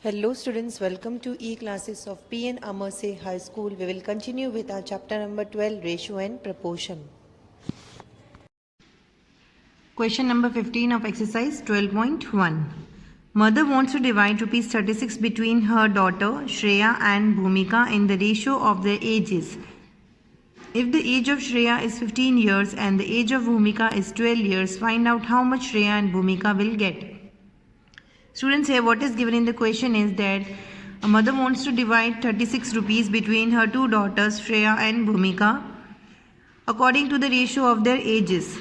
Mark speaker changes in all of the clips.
Speaker 1: Hello students, welcome to e-classes of P.N. Amerse High School. We will continue with our chapter number 12, Ratio and Proportion.
Speaker 2: Question number 15 of exercise 12.1. Mother wants to divide rupees 36 between her daughter Shreya and Bhumika in the ratio of their ages. If the age of Shreya is 15 years and the age of Bhumika is 12 years, find out how much Shreya and Bhumika will get. Students, here what is given in the question is that a mother wants to divide 36 rupees between her two daughters Shreya and Bhumika according to the ratio of their ages.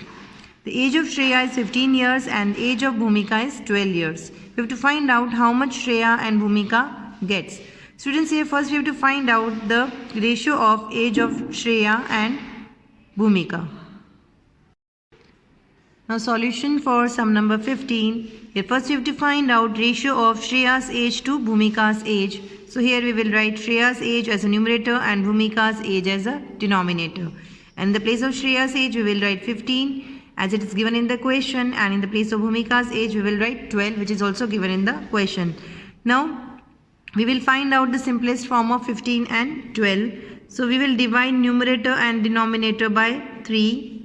Speaker 2: The age of Shreya is 15 years and the age of Bhumika is 12 years. We have to find out how much Shreya and Bhumika gets. Students, here first we have to find out the ratio of age of Shreya and Bhumika. Now solution for sum number 15. Here first we have to find out ratio of Shreya's age to Bhumika's age. So here we will write Shreya's age as a numerator and Bhumika's age as a denominator. And in the place of Shreya's age we will write 15 as it is given in the question, and in the place of Bhumika's age we will write 12, which is also given in the question. Now we will find out the simplest form of 15 and 12. So we will divide numerator and denominator by 3.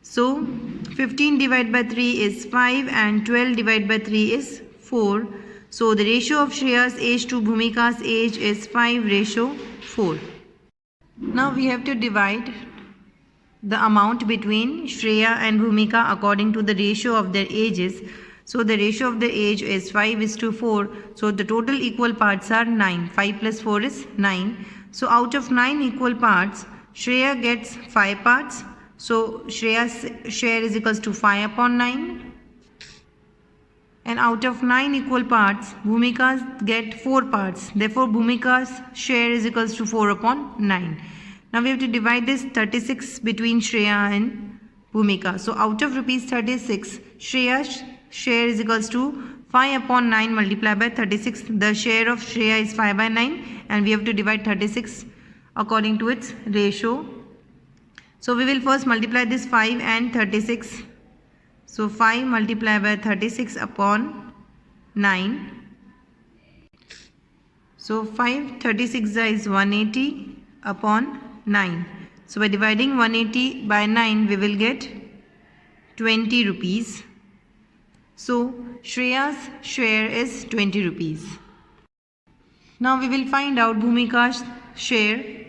Speaker 2: So 15 divided by 3 is 5 and 12 divided by 3 is 4. So the ratio of Shreya's age to Bhumika's age is 5:4. Now we have to divide the amount between Shreya and Bhumika according to the ratio of their ages. So the ratio of their age is 5:4. So the total equal parts are 9. 5 plus 4 is 9. So out of 9 equal parts, Shreya gets 5 parts. So Shreya's share is equals to 5 upon 9. And out of 9 equal parts, Bhumika's get 4 parts. Therefore, Bhumika's share is equals to 4 upon 9. Now we have to divide this 36 between Shreya and Bhumika. So out of rupees 36, Shreya's share is equals to 5 upon 9 multiplied by 36. The share of Shreya is 5 by 9 and we have to divide 36 according to its ratio. So we will first multiply this 5 and 36. So 5 multiplied by 36 upon 9. So 5 36 is 180 upon 9. So by dividing 180 by 9 we will get 20 rupees. So Shreya's share is 20 rupees. Now we will find out Bhumika's share.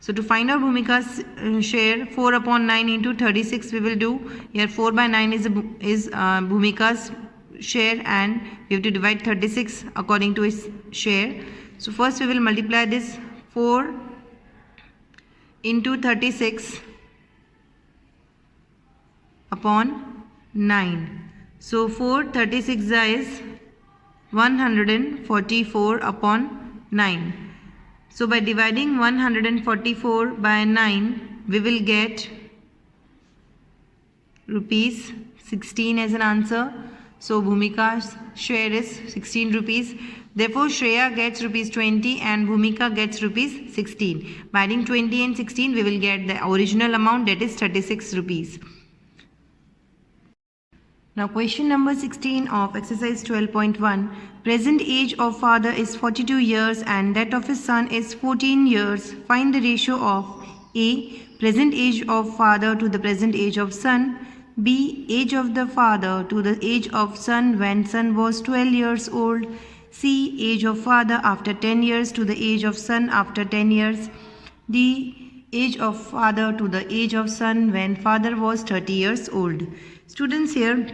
Speaker 2: So to find out Bhumika's share, 4 upon 9 into 36 we will do. Here 4 by 9 is Bhumika's share and we have to divide 36 according to his share. So first we will multiply this 4 into 36 upon 9. So 4 36 is 144 upon 9. So by dividing 144 by 9, we will get rupees 16 as an answer. So Bhumika's share is 16 rupees. Therefore Shreya gets rupees 20 and Bhumika gets rupees 16. By adding 20 and 16, we will get the original amount, that is 36 rupees. Now question number 16 of exercise 12.1. Present age of father is 42 years and that of his son is 14 years. Find the ratio of A. Present age of father to the present age of son. B. Age of the father to the age of son when son was 12 years old. C. Age of father after 10 years to the age of son after 10 years. D. Age of father to the age of son when father was 30 years old. Students, here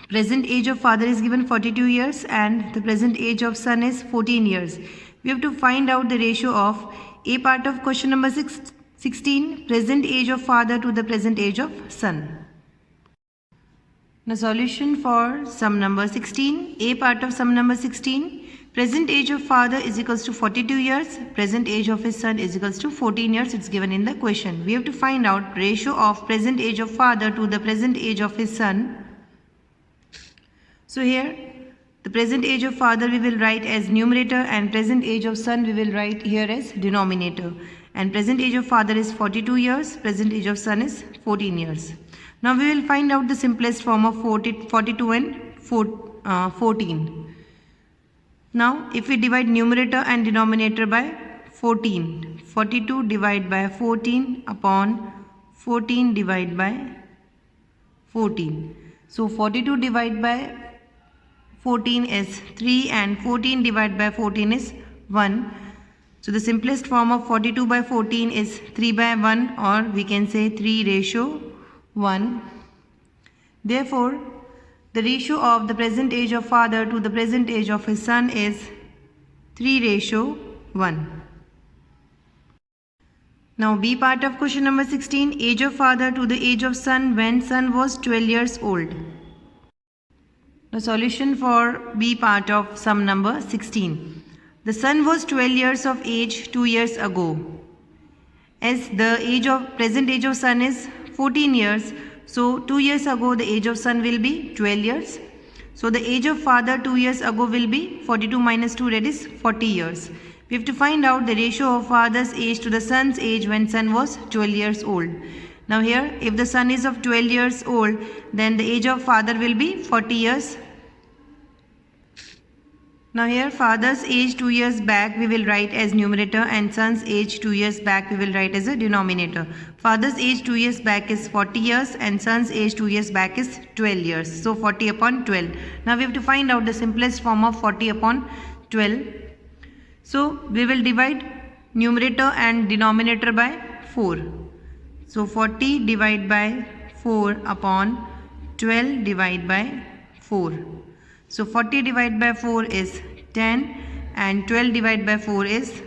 Speaker 2: present age of father is given 42 years and the present age of son is 14 years. We have to find out the ratio of A part of question number 16, present age of father to the present age of son. The solution for sum number 16, A part of sum number 16, present age of father is equals to 42 years, present age of his son is equals to 14 years. It's given in the question. We have to find out ratio of present age of father to the present age of his son. So here the present age of father we will write as numerator and present age of son we will write here as denominator. And present age of father is 42 years, present age of son is 14 years. Now we will find out the simplest form of 42 and 14. Now if we divide numerator and denominator by 14, 42 divided by 14 upon 14 divided by 14. So 42 divided by 14 is 3 and 14 divided by 14 is 1. So the simplest form of 42 by 14 is 3 by 1, or we can say 3:1. Therefore, the ratio of the present age of father to the present age of his son is 3:1. Now B part of question number 16, age of father to the age of son when son was 12 years old. The solution for B part of sum number 16. The son was 12 years of age 2 years ago. As the present age of son is 14 years, so 2 years ago the age of son will be 12 years. So the age of father 2 years ago will be 42 minus 2, that is 40 years. We have to find out the ratio of father's age to the son's age when son was 12 years old. Now here, if the son is of 12 years old, then the age of father will be 40 years. Now here, father's age 2 years back we will write as numerator, and son's age 2 years back we will write as a denominator. Father's age 2 years back is 40 years and son's age 2 years back is 12 years. So 40 upon 12. Now we have to find out the simplest form of 40 upon 12. So we will divide numerator and denominator by 4. So 40 divided by 4 upon 12 divided by 4. So 40 divided by 4 is 10 and 12 divided by 4 is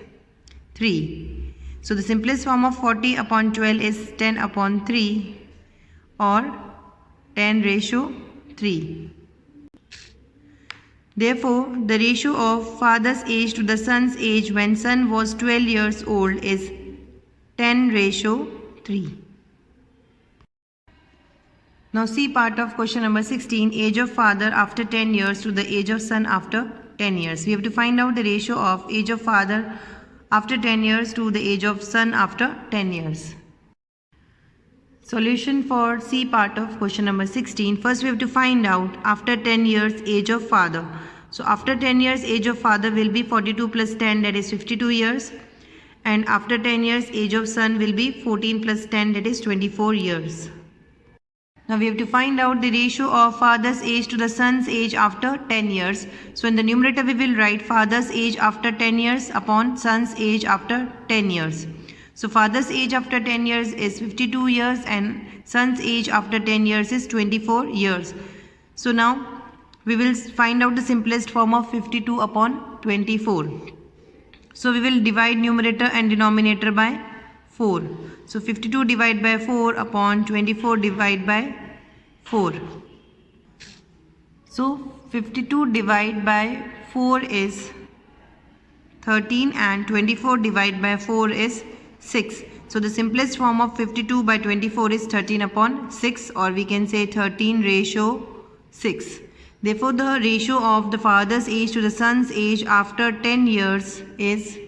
Speaker 2: 3. So the simplest form of 40 upon 12 is 10 upon 3, or 10:3. Therefore, the ratio of father's age to the son's age when son was 12 years old is 10:3. Now see part of question number 16, age of father after 10 years to the age of son after 10 years. We have to find out the ratio of age of father after 10 years to the age of son after 10 years. Solution for C part of question number 16. First we have to find out after 10 years age of father. So after 10 years age of father will be 42 plus 10, that is 52 years. And after 10 years age of son will be 14 plus 10, that is 24 years. Now we have to find out the ratio of father's age to the son's age after 10 years. So in the numerator we will write father's age after 10 years upon son's age after 10 years. So father's age after 10 years is 52 years and son's age after 10 years is 24 years. So now we will find out the simplest form of 52 upon 24. So we will divide numerator and denominator by 4. So 52 divided by 4 upon 24 divided by 4. So 52 divided by 4 is 13 and 24 divided by 4 is 6. So the simplest form of 52 by 24 is 13 upon 6, or we can say 13:6. Therefore the ratio of the father's age to the son's age after 10 years is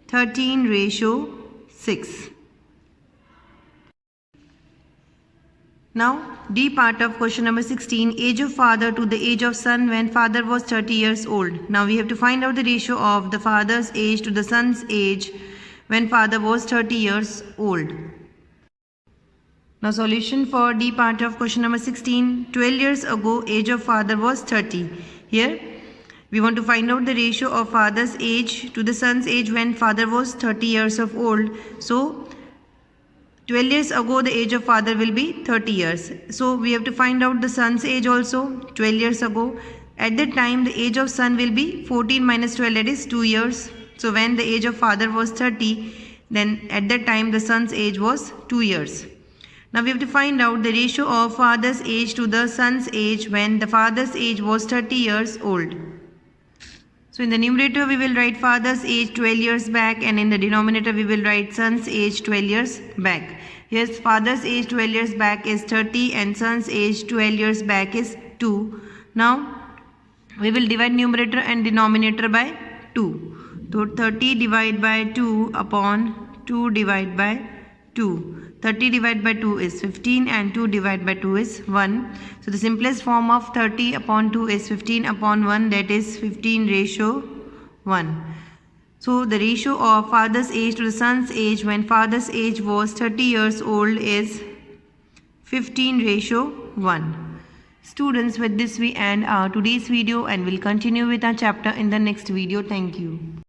Speaker 2: 13:6. Now D part of question number 16, age of father to the age of son when father was 30 years old. Now we have to find out the ratio of the father's age to the son's age when father was 30 years old. Now solution for D part of question number 16, 12 years ago age of father was 30. Here we want to find out the ratio of father's age to the son's age when father was 30 years of old. So 12 years ago the age of father will be 30 years. So we have to find out the son's age also 12 years ago. At that time the age of son will be 14 minus 12, that is 2 years. So when the age of father was 30, then at that time the son's age was 2 years. Now we have to find out the ratio of father's age to the son's age when the father's age was 30 years old. So in the numerator we will write father's age 12 years back, and in the denominator we will write son's age 12 years back. Yes, father's age 12 years back is 30 and son's age 12 years back is 2. Now we will divide numerator and denominator by 2. So 30 divided by 2 upon 2 divided by 2. 30 divided by 2 is 15 and 2 divided by 2 is 1. So the simplest form of 30 upon 2 is 15 upon 1, that is 15 ratio 1. So the ratio of father's age to the son's age when father's age was 30 years old is 15 ratio 1. Students, with this we end our today's video and will continue with our chapter in the next video. Thank you.